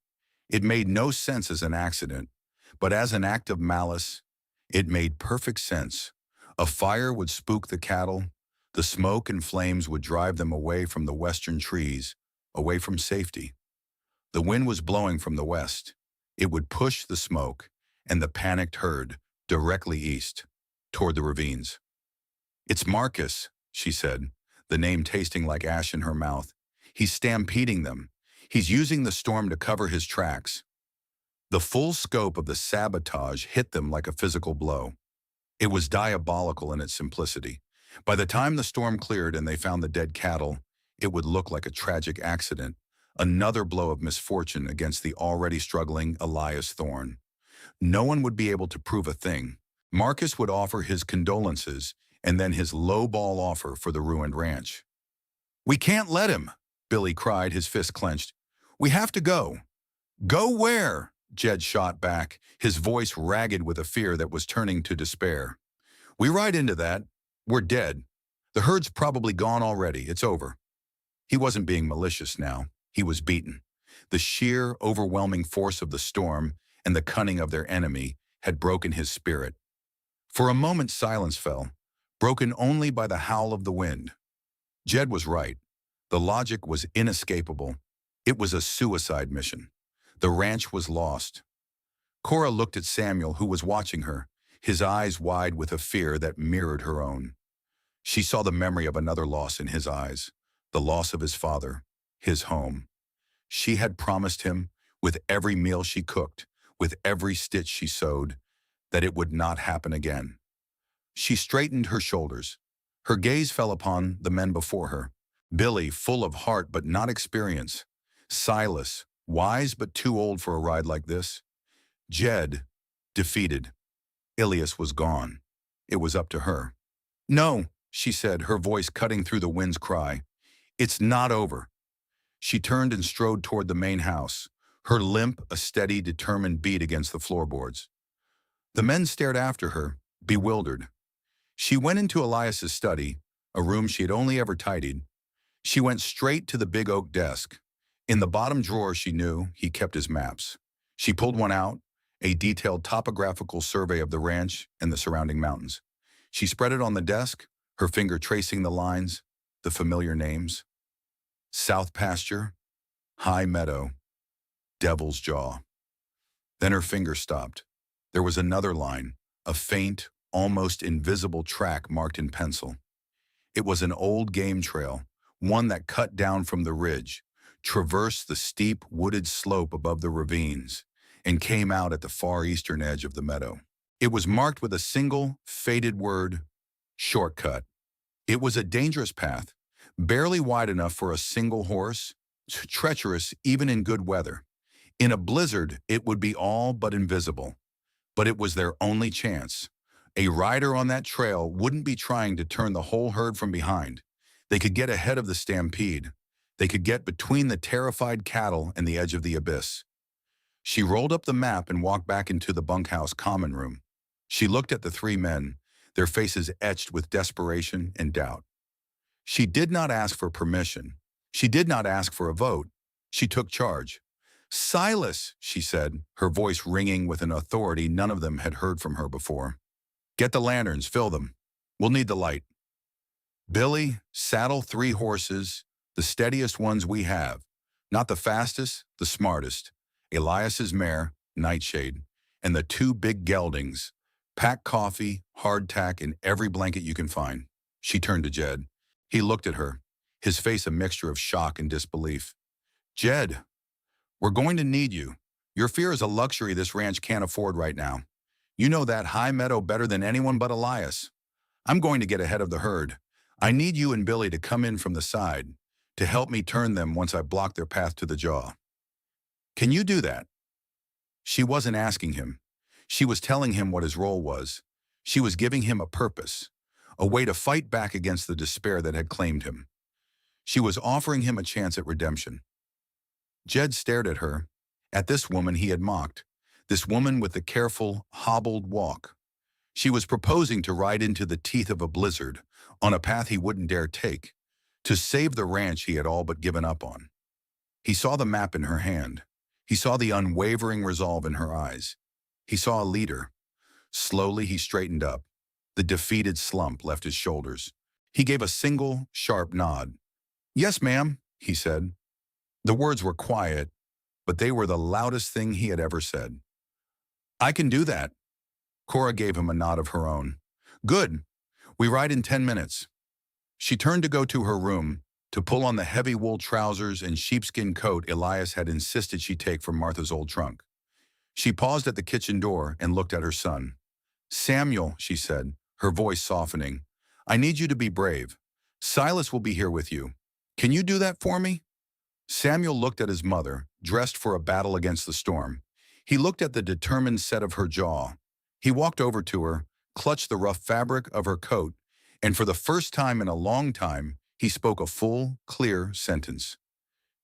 It made no sense as an accident, but as an act of malice, it made perfect sense. A fire would spook the cattle. The smoke and flames would drive them away from the western trees, away from safety. The wind was blowing from the west. It would push the smoke and the panicked herd directly east, toward the ravines. "It's Marcus," she said, the name tasting like ash in her mouth. "He's stampeding them. He's using the storm to cover his tracks." The full scope of the sabotage hit them like a physical blow. It was diabolical in its simplicity. By the time the storm cleared and they found the dead cattle, it would look like a tragic accident, another blow of misfortune against the already struggling Elias Thorne. No one would be able to prove a thing. Marcus would offer his condolences and then his low-ball offer for the ruined ranch. "We can't let him," Billy cried, his fist clenched. "We have to go." "Go where?" Jed shot back, his voice ragged with a fear that was turning to despair. "We ride into that. We're dead. The herd's probably gone already. It's over." He wasn't being malicious now. He was beaten. The sheer, overwhelming force of the storm and the cunning of their enemy had broken his spirit. For a moment silence fell, broken only by the howl of the wind. Jed was right. The logic was inescapable. It was a suicide mission. The ranch was lost. Cora looked at Samuel, who was watching her, his eyes wide with a fear that mirrored her own. She saw the memory of another loss in his eyes, the loss of his father, his home. She had promised him, with every meal she cooked, with every stitch she sewed, that it would not happen again. She straightened her shoulders. Her gaze fell upon the men before her. Billy, full of heart but not experience. Silas, wise but too old for a ride like this. Jed, defeated. Elias was gone. It was up to her. "No," she said, her voice cutting through the wind's cry. "It's not over." She turned and strode toward the main house, her limp a steady, determined beat against the floorboards. The men stared after her, bewildered. She went into Elias's study, a room she had only ever tidied. She went straight to the big oak desk. In the bottom drawer, she knew, he kept his maps. She pulled one out, a detailed topographical survey of the ranch and the surrounding mountains. She spread it on the desk, her finger tracing the lines, the familiar names. South Pasture, High Meadow, Devil's Jaw. Then her finger stopped. There was another line, a faint, almost invisible track marked in pencil. It was an old game trail, one that cut down from the ridge, traversed the steep, wooded slope above the ravines, and came out at the far eastern edge of the meadow. It was marked with a single, faded word, shortcut. It was a dangerous path, barely wide enough for a single horse, treacherous even in good weather. In a blizzard, it would be all but invisible, but it was their only chance. A rider on that trail wouldn't be trying to turn the whole herd from behind. They could get ahead of the stampede. They could get between the terrified cattle and the edge of the abyss. She rolled up the map and walked back into the bunkhouse common room. She looked at the three men, their faces etched with desperation and doubt. She did not ask for permission. She did not ask for a vote. She took charge. "Silas," she said, her voice ringing with an authority none of them had heard from her before. "Get the lanterns, fill them. We'll need the light. Billy, saddle 3 horses, the steadiest ones we have. Not the fastest, the smartest. Elias's mare, Nightshade, and the 2 big geldings. Pack coffee, hardtack, and every blanket you can find." She turned to Jed. He looked at her, his face a mixture of shock and disbelief. "Jed, we're going to need you. Your fear is a luxury this ranch can't afford right now. You know that high meadow better than anyone but Elias. I'm going to get ahead of the herd. I need you and Billy to come in from the side, to help me turn them once I block their path to the jaw. Can you do that?" She wasn't asking him. She was telling him what his role was. She was giving him a purpose, a way to fight back against the despair that had claimed him. She was offering him a chance at redemption. Jed stared at her, at this woman he had mocked, this woman with the careful, hobbled walk. She was proposing to ride into the teeth of a blizzard, on a path he wouldn't dare take, to save the ranch he had all but given up on. He saw the map in her hand. He saw the unwavering resolve in her eyes. He saw a leader. Slowly he straightened up. The defeated slump left his shoulders. He gave a single, sharp nod. "Yes, ma'am," he said. The words were quiet, but they were the loudest thing he had ever said. "I can do that." Cora gave him a nod of her own. "Good. We ride in 10 minutes." She turned to go to her room, to pull on the heavy wool trousers and sheepskin coat Elias had insisted she take from Martha's old trunk. She paused at the kitchen door and looked at her son. "Samuel," she said, her voice softening, "I need you to be brave. Silas will be here with you. Can you do that for me?" Samuel looked at his mother, dressed for a battle against the storm. He looked at the determined set of her jaw. He walked over to her, clutched the rough fabric of her coat, and for the first time in a long time, he spoke a full, clear sentence.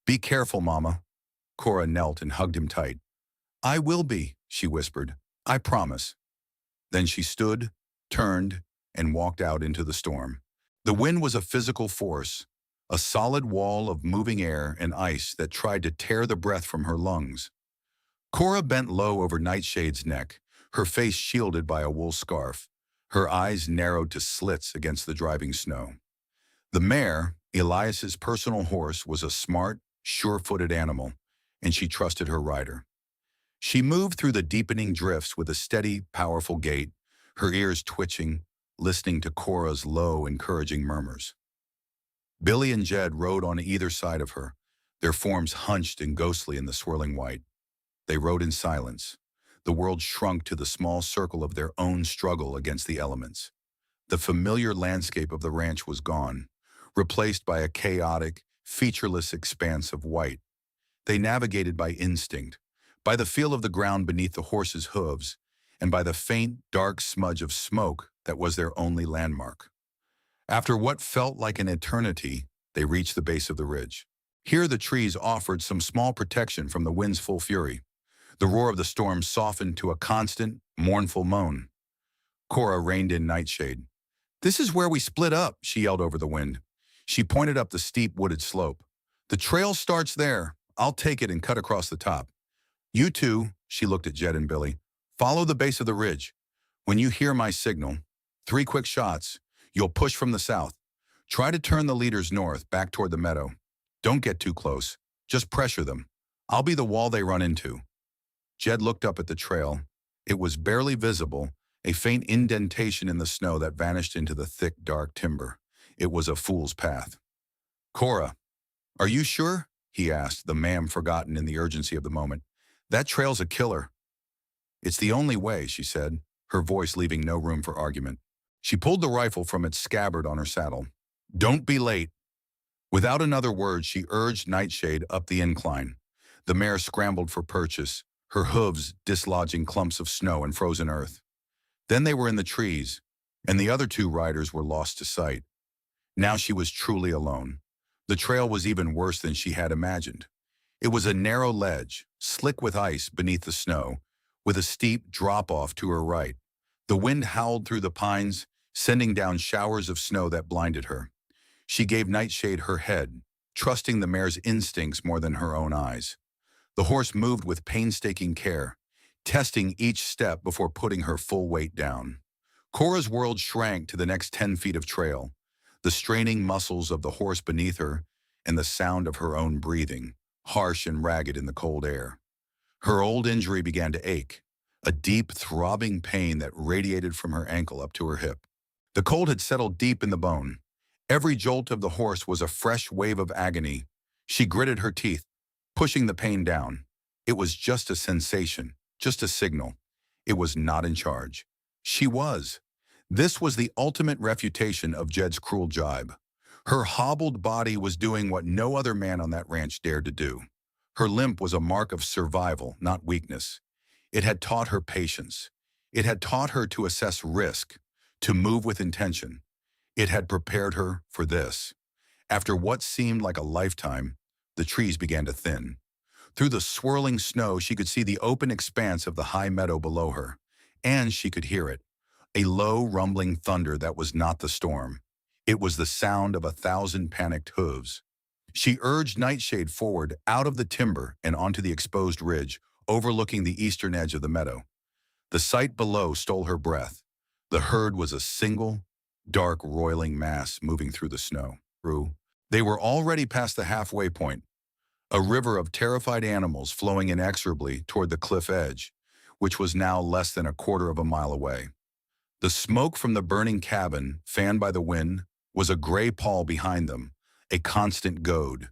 "Be careful, Mama." Cora knelt and hugged him tight. "I will be," she whispered. "I promise." Then she stood, turned, and walked out into the storm. The wind was a physical force, a solid wall of moving air and ice that tried to tear the breath from her lungs. Cora bent low over Nightshade's neck, her face shielded by a wool scarf, her eyes narrowed to slits against the driving snow. The mare, Elias's personal horse, was a smart, sure-footed animal, and she trusted her rider. She moved through the deepening drifts with a steady, powerful gait, her ears twitching, listening to Cora's low, encouraging murmurs. Billy and Jed rode on either side of her, their forms hunched and ghostly in the swirling white. They rode in silence. The world shrunk to the small circle of their own struggle against the elements. The familiar landscape of the ranch was gone, replaced by a chaotic, featureless expanse of white. They navigated by instinct, by the feel of the ground beneath the horses' hooves, and by the faint, dark smudge of smoke that was their only landmark. After what felt like an eternity, they reached the base of the ridge. Here the trees offered some small protection from the wind's full fury. The roar of the storm softened to a constant, mournful moan. Cora reined in Nightshade. "This is where we split up," she yelled over the wind. She pointed up the steep wooded slope. "The trail starts there. I'll take it and cut across the top. You two," she looked at Jed and Billy, "follow the base of the ridge. When you hear my signal, 3 quick shots, you'll push from the south. Try to turn the leaders north, back toward the meadow. Don't get too close. Just pressure them. I'll be the wall they run into." Jed looked up at the trail. It was barely visible, a faint indentation in the snow that vanished into the thick, dark timber. It was a fool's path. "Cora, are you sure?" he asked, the ma'am forgotten in the urgency of the moment. "That trail's a killer." "It's the only way," she said, her voice leaving no room for argument. She pulled the rifle from its scabbard on her saddle. "Don't be late." Without another word, she urged Nightshade up the incline. The mare scrambled for purchase, her hooves dislodging clumps of snow and frozen earth. Then they were in the trees, and the other two riders were lost to sight. Now she was truly alone. The trail was even worse than she had imagined. It was a narrow ledge, slick with ice beneath the snow, with a steep drop-off to her right. The wind howled through the pines, sending down showers of snow that blinded her. She gave Nightshade her head, trusting the mare's instincts more than her own eyes. The horse moved with painstaking care, testing each step before putting her full weight down. Cora's world shrank to the next 10 feet of trail, the straining muscles of the horse beneath her and the sound of her own breathing, harsh and ragged in the cold air. Her old injury began to ache, a deep, throbbing pain that radiated from her ankle up to her hip. The cold had settled deep in the bone. Every jolt of the horse was a fresh wave of agony. She gritted her teeth, pushing the pain down. It was just a sensation, just a signal. It was not in charge. She was. This was the ultimate refutation of Jed's cruel jibe. Her hobbled body was doing what no other man on that ranch dared to do. Her limp was a mark of survival, not weakness. It had taught her patience. It had taught her to assess risk, to move with intention. It had prepared her for this. After what seemed like a lifetime, the trees began to thin. Through the swirling snow, she could see the open expanse of the high meadow below her, and she could hear it, a low, rumbling thunder that was not the storm. It was the sound of 1,000 panicked hooves. She urged Nightshade forward out of the timber and onto the exposed ridge, overlooking the eastern edge of the meadow. The sight below stole her breath. The herd was a single, dark, roiling mass moving through the snow. They were already past the halfway point, a river of terrified animals flowing inexorably toward the cliff edge, which was now less than a quarter of a mile away. The smoke from the burning cabin, fanned by the wind, was a gray pall behind them, a constant goad.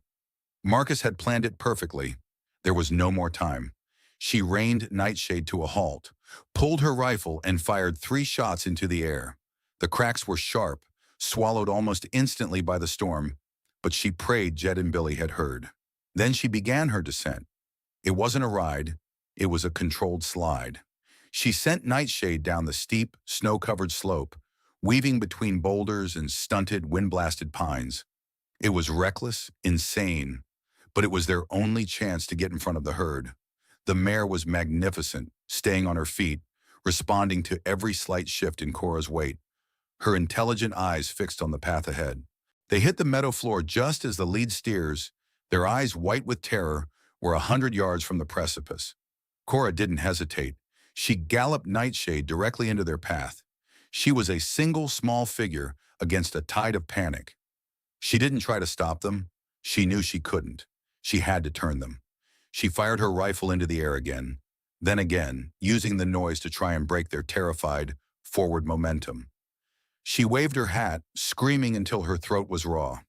Marcus had planned it perfectly. There was no more time. She reined Nightshade to a halt, pulled her rifle, and fired 3 shots into the air. The cracks were sharp, swallowed almost instantly by the storm, but she prayed Jed and Billy had heard. Then she began her descent. It wasn't a ride, it was a controlled slide. She sent Nightshade down the steep, snow-covered slope, weaving between boulders and stunted, wind-blasted pines. It was reckless, insane, but it was their only chance to get in front of the herd. The mare was magnificent, staying on her feet, responding to every slight shift in Cora's weight, her intelligent eyes fixed on the path ahead. They hit the meadow floor just as the lead steers, their eyes white with terror, were 100 yards from the precipice. Cora didn't hesitate. She galloped Nightshade directly into their path. She was a single small figure against a tide of panic. She didn't try to stop them. She knew she couldn't. She had to turn them. She fired her rifle into the air again, then again, using the noise to try and break their terrified, forward momentum. She waved her hat, screaming until her throat was raw.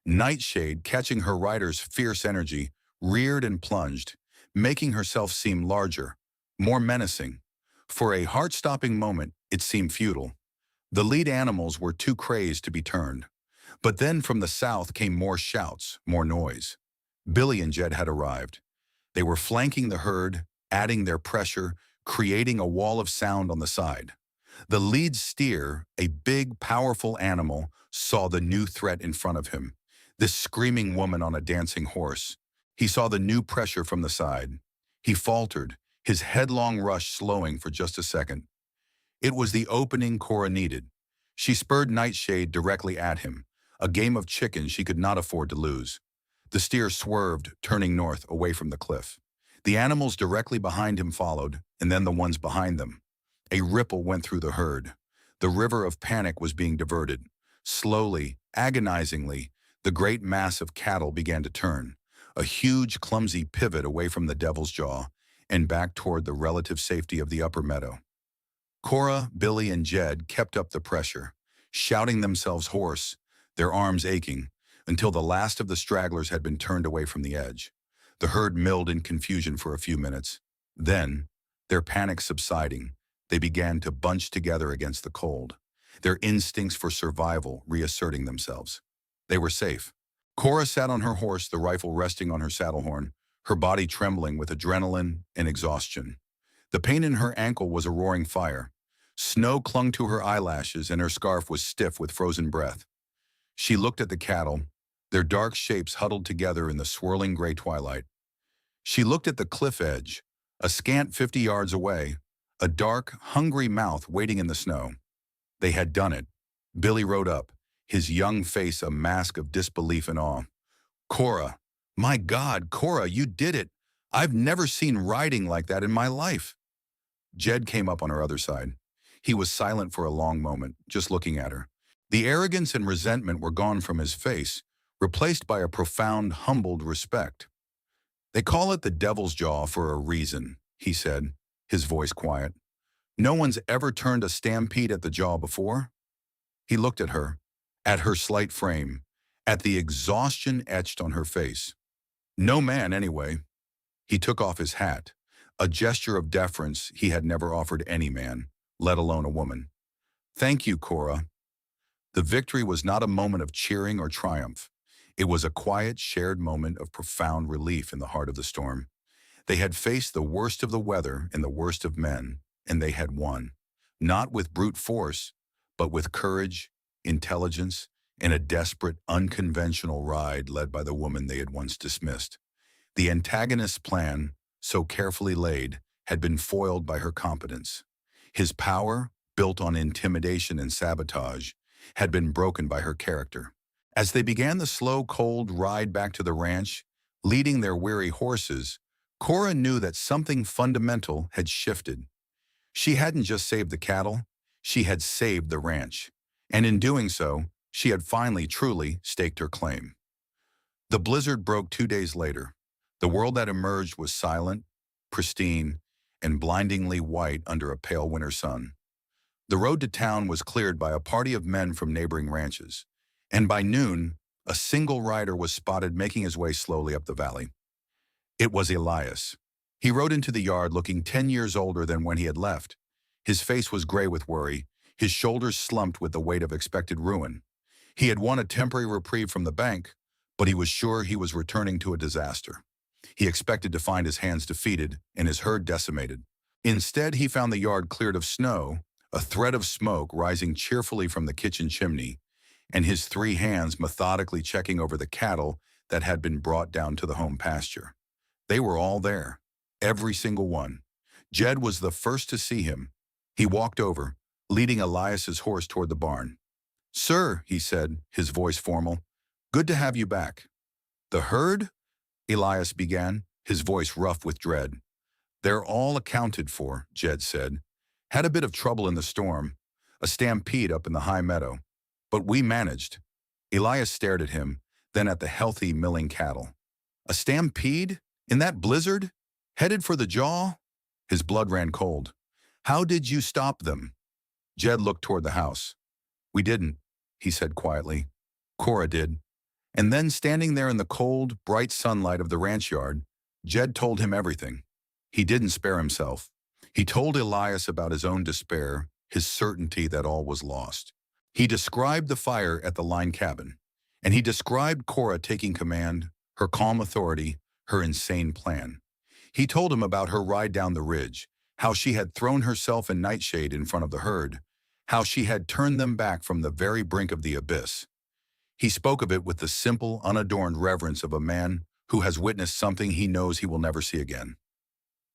Nightshade, catching her rider's fierce energy, reared and plunged, making herself seem larger, more menacing. For a heart-stopping moment, it seemed futile. The lead animals were too crazed to be turned. But then from the south came more shouts, more noise. Billy and Jed had arrived. They were flanking the herd, adding their pressure, creating a wall of sound on the side. The lead steer, a big, powerful animal, saw the new threat in front of him, this screaming woman on a dancing horse. He saw the new pressure from the side. He faltered, his headlong rush slowing for just a second. It was the opening Cora needed. She spurred Nightshade directly at him, a game of chicken she could not afford to lose. The steer swerved, turning north, away from the cliff. The animals directly behind him followed, and then the ones behind them. A ripple went through the herd. The river of panic was being diverted. Slowly, agonizingly, the great mass of cattle began to turn, a huge, clumsy pivot away from the Devil's Jaw and back toward the relative safety of the upper meadow. Cora, Billy, and Jed kept up the pressure, shouting themselves hoarse, their arms aching, until the last of the stragglers had been turned away from the edge. The herd milled in confusion for a few minutes. Then, their panic subsiding, they began to bunch together against the cold, their instincts for survival reasserting themselves. They were safe. Cora sat on her horse, the rifle resting on her saddle horn, her body trembling with adrenaline and exhaustion. The pain in her ankle was a roaring fire. Snow clung to her eyelashes and her scarf was stiff with frozen breath. She looked at the cattle, their dark shapes huddled together in the swirling gray twilight. She looked at the cliff edge, a scant 50 yards away, a dark, hungry mouth waiting in the snow. They had done it. Billy rode up, his young face a mask of disbelief and awe. Cora, my God, Cora, you did it. I've never seen riding like that in my life. Jed came up on her other side. He was silent for a long moment, just looking at her. The arrogance and resentment were gone from his face, replaced by a profound, humbled respect. They call it the devil's jaw for a reason, he said, his voice quiet. No one's ever turned a stampede at the jaw before. He looked at her slight frame, at the exhaustion etched on her face. No man, anyway. He took off his hat, a gesture of deference he had never offered any man, let alone a woman. Thank you, Cora. The victory was not a moment of cheering or triumph. It was a quiet, shared moment of profound relief in the heart of the storm. They had faced the worst of the weather and the worst of men, and they had won. Not with brute force, but with courage, intelligence, and a desperate, unconventional ride led by the woman they had once dismissed. The antagonist's plan, so carefully laid, had been foiled by her competence. His power, built on intimidation and sabotage, had been broken by her character. As they began the slow, cold ride back to the ranch, leading their weary horses, Cora knew that something fundamental had shifted. She hadn't just saved the cattle, she had saved the ranch. And in doing so, she had finally truly staked her claim. The blizzard broke 2 days later. The world that emerged was silent, pristine, and blindingly white under a pale winter sun. The road to town was cleared by a party of men from neighboring ranches, and by noon, a single rider was spotted making his way slowly up the valley. It was Elias. He rode into the yard looking 10 years older than when he had left. His face was gray with worry, his shoulders slumped with the weight of expected ruin. He had won a temporary reprieve from the bank, but he was sure he was returning to a disaster. He expected to find his hands defeated and his herd decimated. Instead, he found the yard cleared of snow, a thread of smoke rising cheerfully from the kitchen chimney, and his 3 hands methodically checking over the cattle that had been brought down to the home pasture. They were all there, every single one. Jed was the first to see him. He walked over, leading Elias's horse toward the barn. "Sir," he said, his voice formal, "good to have you back." "The herd?" Elias began, his voice rough with dread. "They're all accounted for," Jed said. "Had a bit of trouble in the storm, a stampede up in the high meadow. But we managed." Elias stared at him, then at the healthy milling cattle. "A stampede? In that blizzard? Headed for the jaw?" His blood ran cold. "How did you stop them?" Jed looked toward the house. "We didn't," he said quietly. "Cora did." And then, standing there in the cold, bright sunlight of the ranch yard, Jed told him everything. He didn't spare himself. He told Elias about his own despair, his certainty that all was lost. He described the fire at the line cabin, and he described Cora taking command, her calm authority, her insane plan. He told him about her ride down the ridge, how she had thrown herself in nightshade in front of the herd, how she had turned them back from the very brink of the abyss. He spoke of it with the simple, unadorned reverence of a man who has witnessed something he knows he will never see again.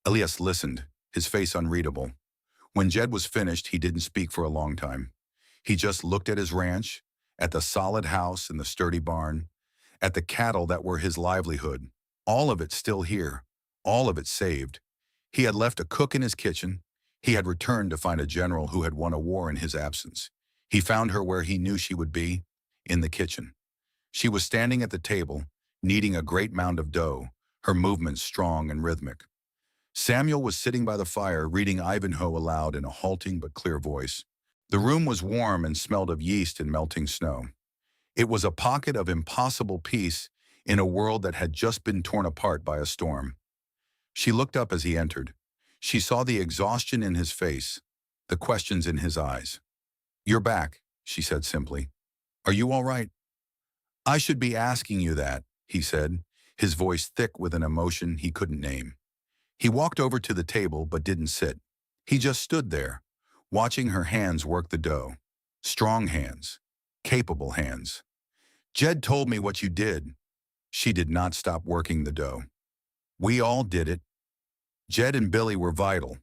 Elias listened, his face unreadable. When Jed was finished, he didn't speak for a long time. He just looked at his ranch, at the solid house and the sturdy barn, at the cattle that were his livelihood, all of it still here, all of it saved. He had left a cook in his kitchen. He had returned to find a general who had won a war in his absence. He found her where he knew she would be, in the kitchen. She was standing at the table, kneading a great mound of dough, her movements strong and rhythmic. Samuel was sitting by the fire, reading Ivanhoe aloud in a halting but clear voice. The room was warm and smelled of yeast and melting snow. It was a pocket of impossible peace in a world that had just been torn apart by a storm. She looked up as he entered. She saw the exhaustion in his face, the questions in his eyes. "You're back," she said simply. "Are you all right?" "I should be asking you that," he said, his voice thick with an emotion he couldn't name. He walked over to the table but didn't sit. He just stood there, watching her hands work the dough. Strong hands. Capable hands. Jed told me what you did. She did not stop working the dough. We all did it. Jed and Billy were vital.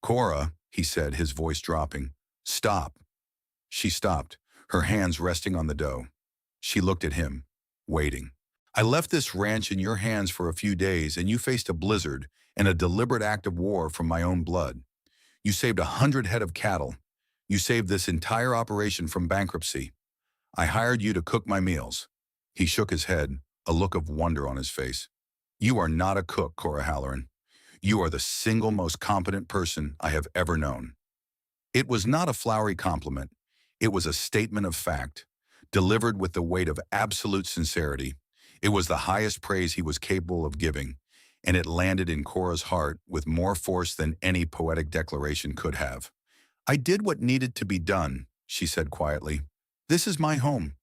Cora, he said, his voice dropping. Stop. She stopped, her hands resting on the dough. She looked at him, waiting. I left this ranch in your hands for a few days and you faced a blizzard and a deliberate act of war from my own blood. You saved 100 head of cattle. You saved this entire operation from bankruptcy. I hired you to cook my meals. He shook his head, a look of wonder on his face. You are not a cook, Cora Halloran. You are the single most competent person I have ever known. It was not a flowery compliment. It was a statement of fact, delivered with the weight of absolute sincerity. It was the highest praise he was capable of giving, and it landed in Cora's heart with more force than any poetic declaration could have. I did what needed to be done, she said quietly. This is my home.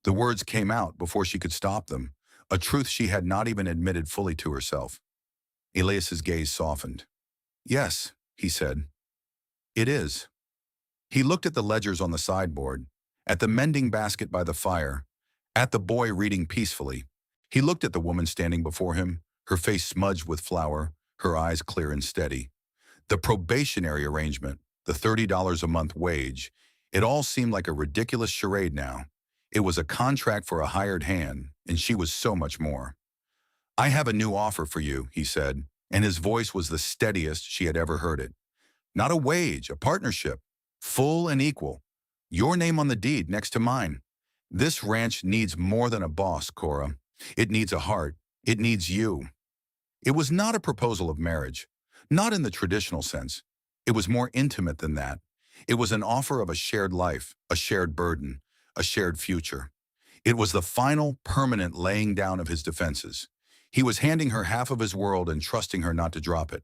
The words came out before she could stop them, a truth she had not even admitted fully to herself. Elias's gaze softened. Yes, he said. It is. He looked at the ledgers on the sideboard, at the mending basket by the fire, at the boy reading peacefully. He looked at the woman standing before him, her face smudged with flour, her eyes clear and steady. The probationary arrangement, the $30 a month wage, it all seemed like a ridiculous charade now. It was a contract for a hired hand, and she was so much more. I have a new offer for you, he said, and his voice was the steadiest she had ever heard it. Not a wage, a partnership, full and equal. Your name on the deed next to mine. This ranch needs more than a boss, Cora. It needs a heart. It needs you. It was not a proposal of marriage, not in the traditional sense. It was more intimate than that. It was an offer of a shared life, a shared burden, a shared future. It was the final, permanent laying down of his defenses. He was handing her half of his world and trusting her not to drop it.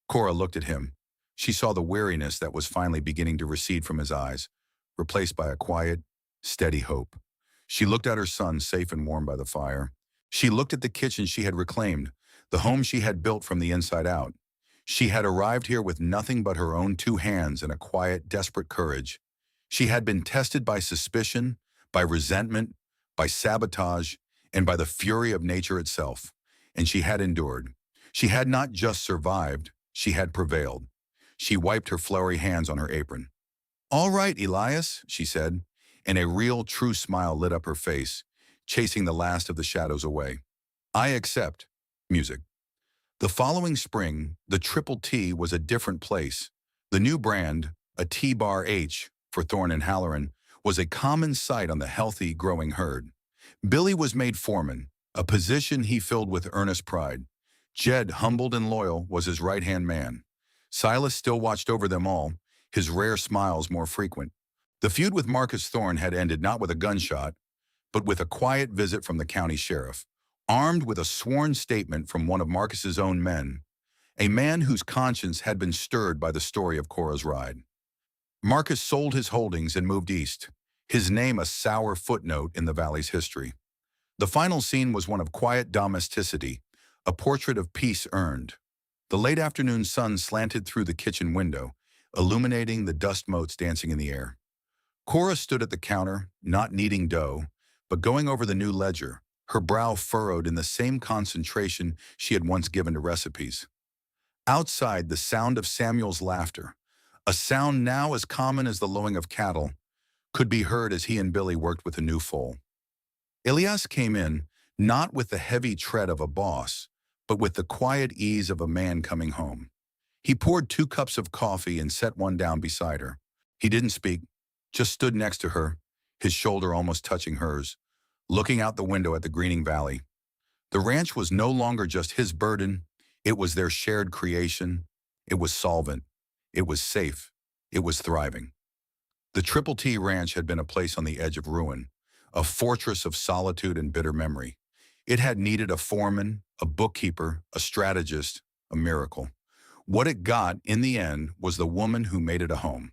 Cora looked at him. She saw the weariness that was finally beginning to recede from his eyes, replaced by a quiet, steady hope. She looked at her son, safe and warm by the fire. She looked at the kitchen she had reclaimed, the home she had built from the inside out. She had arrived here with nothing but her own two hands and a quiet, desperate courage. She had been tested by suspicion, by resentment, by sabotage, and by the fury of nature itself. And she had endured. She had not just survived, she had prevailed. She wiped her flowery hands on her apron. All right, Elias, she said, and a real, true smile lit up her face, chasing the last of the shadows away. I accept. Music. The following spring, the Triple T was a different place. The new brand, a T-Bar H for Thorne and Halloran, was a common sight on the healthy, growing herd. Billy was made foreman, a position he filled with earnest pride. Jed, humbled and loyal, was his right-hand man. Silas still watched over them all, his rare smiles more frequent. The feud with Marcus Thorne had ended not with a gunshot, but with a quiet visit from the county sheriff, armed with a sworn statement from one of Marcus's own men, a man whose conscience had been stirred by the story of Cora's ride. Marcus sold his holdings and moved east, his name a sour footnote in the valley's history. The final scene was one of quiet domesticity, a portrait of peace earned. The late afternoon sun slanted through the kitchen window, illuminating the dust motes dancing in the air. Cora stood at the counter, not kneading dough, but going over the new ledger, her brow furrowed in the same concentration she had once given to recipes. Outside, the sound of Samuel's laughter, a sound now as common as the lowing of cattle, could be heard as he and Billy worked with a new foal. Elias came in, not with the heavy tread of a boss, but with the quiet ease of a man coming home. He poured 2 cups of coffee and set one down beside her. He didn't speak, just stood next to her, his shoulder almost touching hers, looking out the window at the greening valley. The ranch was no longer just his burden, it was their shared creation. It was solvent. It was safe. It was thriving. The Triple T Ranch had been a place on the edge of ruin, a fortress of solitude and bitter memory. It had needed a foreman, a bookkeeper, a strategist, a miracle. What it got, in the end, was the woman who made it a home.